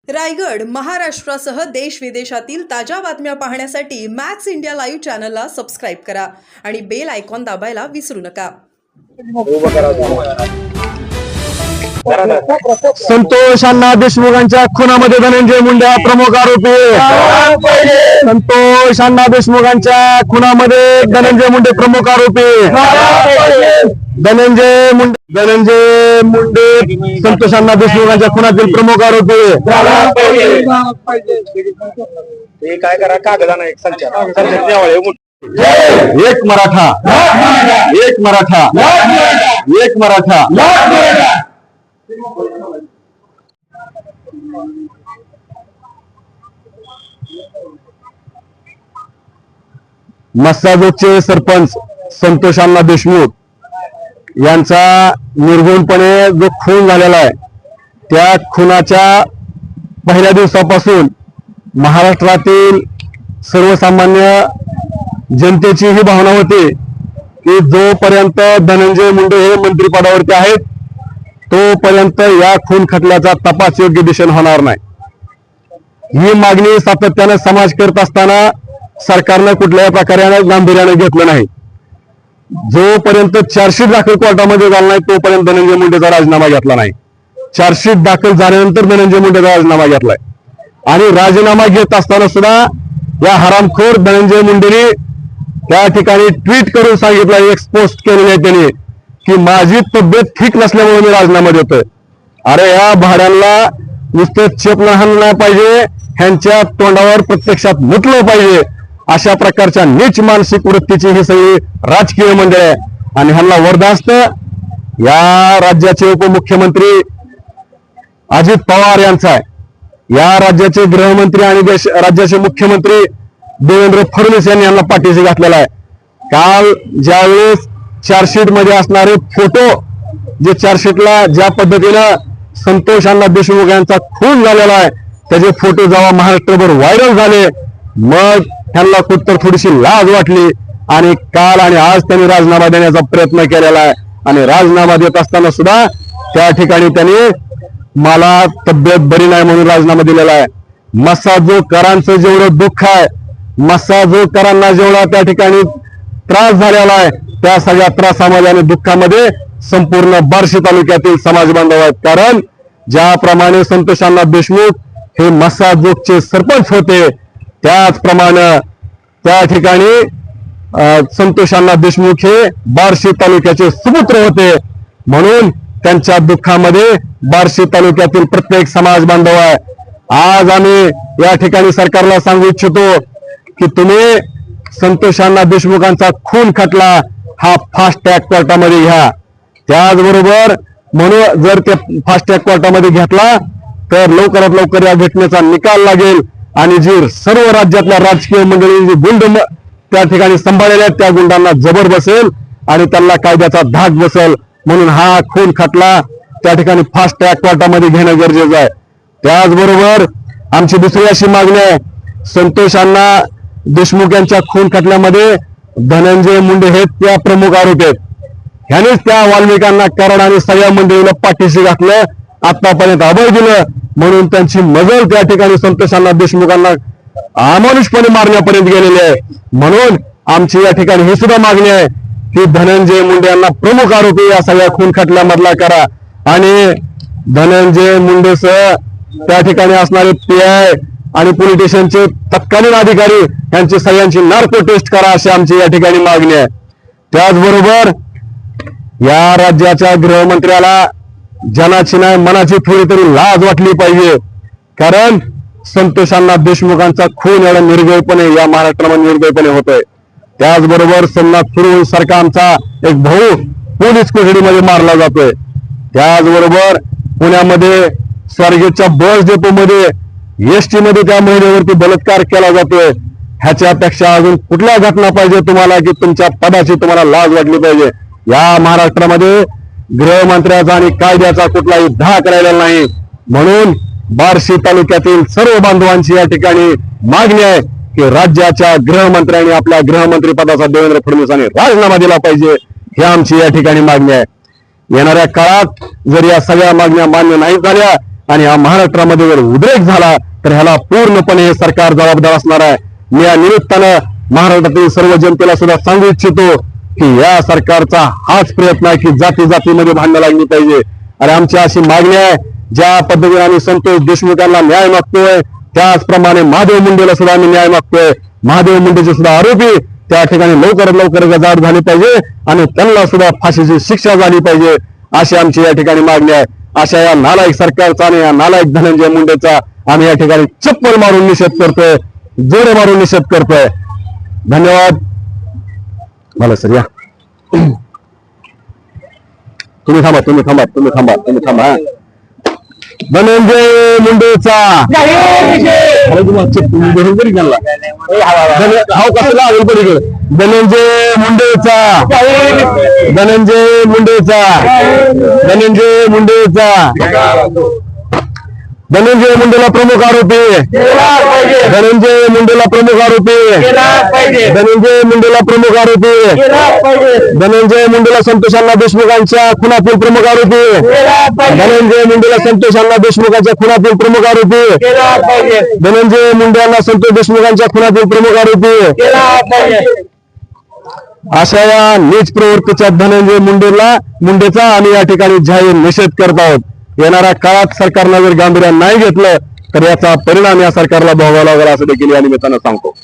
रायगड महाराष्ट्रासह देश विदेशातील ताज्या बातम्या पाहण्यासाठी मॅक्स इंडिया लाईव्ह चॅनलला सबस्क्राईब करा आणि बेल आयकॉन दाबायला विसरू नका। संतोष अण्णा देशमुखांच्या खुनामध्ये धनंजय मुंडे हा प्रमुख आरोपी। संतोष अण्णा देशमुखांच्या खुनामध्ये धनंजय मुंडे प्रमुख आरोपी। धनंजय मुंडे संतोष अण्णा देशमुखांच्या खुनातील प्रमुख आरोपी। हे काय करा कागदाना एक संचार एक मराठा एक मराठा एक मराठा। मस्साजोगचे सरपंच संतोष अण्णा देशमुख यांचा निर्गुणपणे जो खून झालेला आहे, त्या खुनाच्या पहिल्या दिवसापासून महाराष्ट्रातील सर्वसामान्य जनतेची ही भावना होती की जोपर्यंत धनंजय मुंडे हे मंत्रिपदावरती आहेत तोपर्यंत या खून खटल्याचा तपास योग्य दिशेने होणार नाही। ही मागणी सातत्याने समाज करत असताना सरकारने कुठल्याही प्रकारे गांभीर्याने घेतलं नाही। जोपर्यंत चार्जशीट दाखल कोर्टामध्ये झाला नाही तोपर्यंत धनंजय मुंडेचा राजीनामा घेतला नाही। चार्जशीट दाखल झाल्यानंतर धनंजय मुंडेचा राजीनामा घेतलाय आणि राजीनामा घेत असताना सुद्धा या हरामखोर धनंजय मुंडेने त्या ठिकाणी ट्विट करून सांगितलं, एक पोस्ट केलेली आहे त्यांनी की माझी तब्येत ठीक नसल्यामुळे मी राजीनामा देतोय। अरे या भाड्यांना नुसतं चेप नाही पाहिजे, ह्यांच्या तोंडावर प्रत्यक्षात मुतलं पाहिजे। अशा प्रकारच्या नीच मानसिक वृत्तीची ही सगळी राजकीय मंडळ आहे आणि ह्यांना वरदास्त या राज्याचे उपमुख्यमंत्री अजित पवार यांचा आहे। या राज्याचे गृहमंत्री आणि राज्याचे मुख्यमंत्री देवेंद्र फडणवीस यांनी यांना पाठीशी घातलेला आहे। काल ज्यावेळेस चार्जशीट मध्ये असणारे फोटो, जे चार्जशीटला ज्या पद्धतीनं संतोष अण्णा देशमुख यांचा खून झालेला आहे त्याचे फोटो जेव्हा महाराष्ट्रभर व्हायरल झाले, मग त्यांना कुठतर थोडीशी लाज वाटली आणि काल आणि आज त्यांनी राजीनामा देण्याचा प्रयत्न केलेला आहे। आणि राजीनामा देत असताना सुद्धा त्या ठिकाणी त्यांनी मला तब्येत बरी नाही म्हणून राजीनामा दिलेला आहे। मस्साजोगकरांचं जेवढं दुःख आहे, मस्साजोगकरांना जेवढा त्या ठिकाणी त्रास झालेला आहे, त्या सगळ्या त्रासामध्ये आणि दुःखामध्ये संपूर्ण बार्शी तालुक्यातील समाज बांधव आहेत। कारण ज्याप्रमाणे संतोष अण्णा देशमुख हे मस्साजोगचे सरपंच होते, त्याचप्रमाणे त्या ठिकाणी संतोष अण्णा देशमुख हे बार्शी तालुक्याचे सुपुत्र होते। म्हणून त्यांच्या दुःखामध्ये बार्शी तालुक्यातील प्रत्येक समाज बांधव आहे। आज आम्ही या ठिकाणी सरकारला सांगू इच्छितो की तुम्ही संतोष अण्णा देशमुखांचा खून खटला हा फास्ट ट्रॅक कोर्टामध्ये घ्या। त्याचबरोबर म्हणून जर ते फास्ट ट्रॅक कोर्टामध्ये घेतला तर लवकरात लवकर या घटनेचा निकाल लागेल आणि जी सर्व राज्यातल्या राजकीय मंडळींनी गुंड त्या ठिकाणी सांभाळलेल्या आहेत त्या गुंडांना जबर बसेल आणि त्यांना कायद्याचा धाक बसेल। म्हणून हा खून खटला त्या ठिकाणी फास्ट ट्रॅक कोर्टामध्ये घेणं गरजेचं आहे। त्याचबरोबर आमची दुसरी अशी मागणी आहे, संतोष अण्णा देशमुख यांच्या खून खटल्यामध्ये धनंजय मुंडे हे त्या प्रमुख आरोपी आहेत। ह्यानेच त्या वाल्मिकांना कारण आणि सगळ्या मंडळीला पाठीशी घातलं, आतापर्यंत अभय दिलं, म्हणून त्यांची मजल त्या ठिकाणी संतोष अण्णा देशमुखांना अमानुषपणे मारण्यापर्यंत गेलेली आहे। म्हणून आमची या ठिकाणी ही सुद्धा मागणी आहे की धनंजय मुंडे यांना प्रमुख आरोपी या सगळ्या खून खटल्यामधला करा आणि धनंजय मुंडेसह त्या ठिकाणी असणारे PI आणि पोलीस स्टेशनचे तत्कालीन अधिकारी यांची सगळ्यांची नार्को टेस्ट करा, अशी आमची या ठिकाणी मागणी आहे। त्याचबरोबर या राज्याच्या गृहमंत्र्याला जनाची नाही मनाची थोडी तरी लाज वाटली पाहिजे। कारण संतोष अण्णा देशमुखांचा खून एवढा निर्दयपणे या महाराष्ट्रामध्ये निर्दयपणे होतोय। त्याचबरोबर सोमनाथ सुरू सारखा आमचा एक भाऊ पोलीस कोठडीमध्ये मारला जातोय। त्याचबरोबर पुण्यामध्ये स्वारगेटच्या बस डेपोमध्ये ST मध्ये त्या महिलेवरती बलात्कार केला जातोय। ह्याच्यापेक्षा अजून कुठल्या घटना पाहिजे तुम्हाला की तुमच्या पदाची तुम्हाला लाज वाटली पाहिजे? या महाराष्ट्रामध्ये गृहमंत्र्याचा आणि कायद्याचा कुठलाही धाक राहिलेला नाही। म्हणून बार्शी तालुक्यातील सर्व बांधवांची या ठिकाणी मागणी आहे की राज्याच्या गृहमंत्र्यांनी आपल्या गृहमंत्री पदाचा देवेंद्र फडणवीसांनी राजीनामा दिला पाहिजे, ही आमची या ठिकाणी मागणी आहे। येणाऱ्या काळात जर या सगळ्या मागण्या मान्य नाही झाल्या आणि हा महाराष्ट्रामध्ये जर उद्रेक झाला तर ह्याला पूर्णपणे हे सरकार जबाबदार असणार आहे. मी या निमित्तानं महाराष्ट्रातील सर्व जनतेला सुद्धा सांगू इच्छितो की या सरकारचा हाच प्रयत्न आहे की जाती जातीमध्ये भांडणं लागली पाहिजे. आणि आमची अशी मागणी आहे, ज्या पद्धतीने आम्ही संतोष देशमुखांना न्याय मागतोय त्याचप्रमाणे महादेव मुंडेला सुद्धा आम्ही न्याय मागतोय. महादेव मुंडेचे सुद्धा आरोपी त्या ठिकाणी लवकरात लवकर गजाआड झाले पाहिजे आणि त्यांना सुद्धा फाशीची शिक्षा झाली पाहिजे अशी आमची या ठिकाणी मागणी आहे. अशा या नालायक सरकारचा आणि या नालायक धनंजय मुंडेचा आम्ही या ठिकाणी चप्पल मारून निषेध करतोय, जोडे मारून निषेध करतोय. धन्यवाद. मला सर या तुम्ही थांबा. धनंजय मुंडेचा धनंजय मुंडेला प्रमुख आरोपी धनंजय मुंडेला संतोष अण्णा देशमुखांच्या खुनातील प्रमुख आरोपी धनंजय मुंडेला संतोष अण्णा देशमुखांच्या खुनातील प्रमुख आरोपी धनंजय मुंडेंना संतोष देशमुखांच्या खुनातील प्रमुख आरोपी अशा या नीच प्रवृत्तीच्या धनंजय मुंडेचा आम्ही या ठिकाणी जाहीर निषेध करत आहोत. येणाऱ्या काळात सरकारनं जर गांभीर्याने नाही घेतलं तर याचा परिणाम या सरकारला भोगावा लागेल असं देखील या निमित्तानं सांगतो.